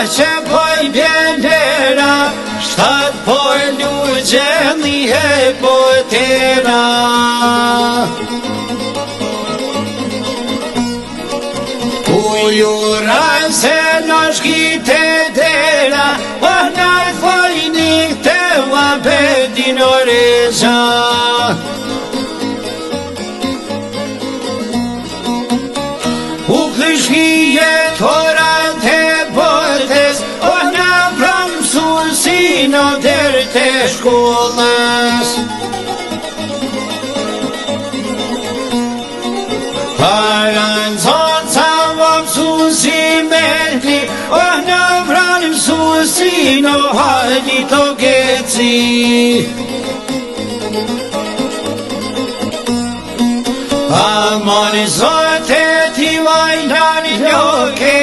Që poj bjellera, shtat poj lugjeni e potera. Ujuran se në shkite dera, o në fojnik të wabedin oreza. U këshkije toran të në dërë të shkollës. Para në zonë sa më mësusi merkli, o në vranë mësusi në hajdi të geci. Amoni zote ti vajnani ljoke,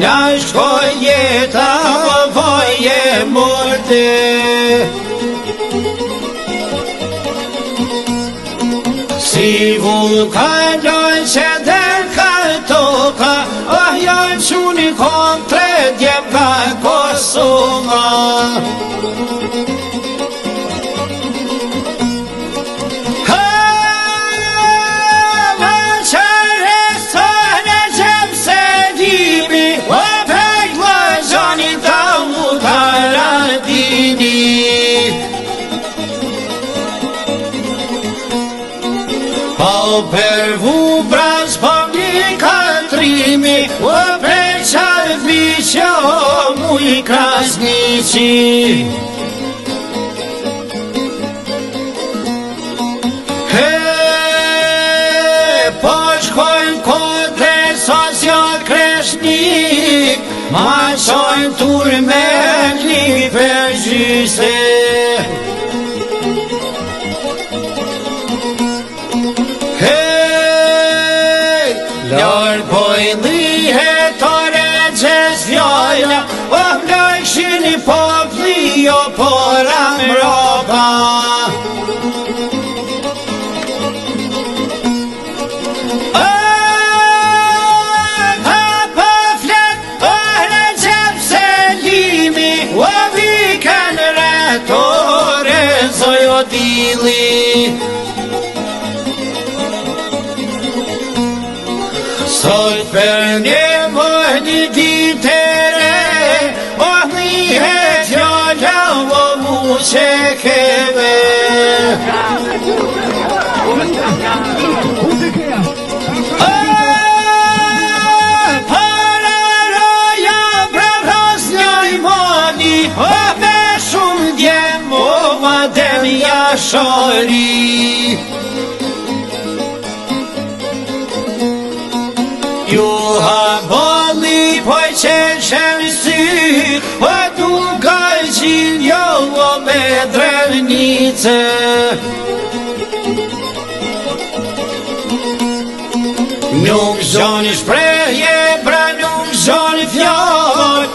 në shkoj jeta o voje morte. Si vulkanoj që del ka toka, oh janë quni kontre djem ka Kosova. Per vubras po një katrimi, o per qarviqo muj krasnici. Po shkojnë kodre social kreshnik, ma qojnë turmeni për gjyse. Lërë poj lihe të regjes fjalla, o mlojshini popli o pora mroba. Pa flet, o regjem se limi, o viken retore zojo dili. Sot për një mëjdi ditere, o një fjalla o mu që keve. Para roja brevros njoj moni, o me shumë djem o madem jashori. Ju haboli poj qenë shemësi, o duka gjin jo o me drevnice. Nuk zoni shpreje, pra nuk zoni fjall,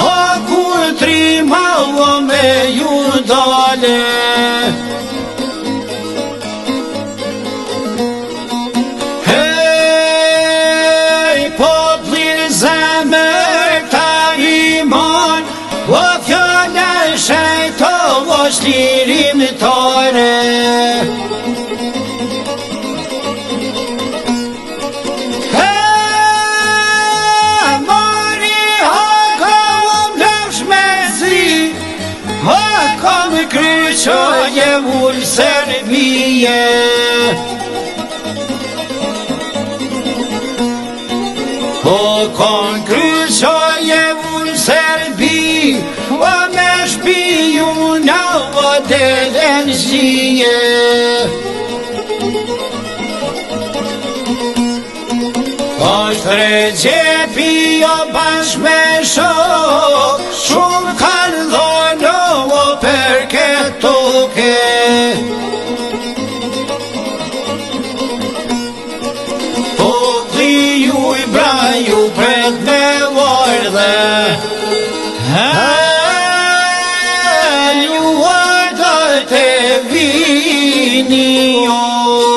o kur trima o me ju dale. Shlirim tore. Mori haka më shmezi, haka më kryqo je ullë Serbije. Haka më kryqo je ullë Serbije, o me shpiju në vodelen zhije. Është regjepi o bashkë me shok, shumë kanë dhonë o për këtuke. Popli ju I braju pret me vardhe, Vini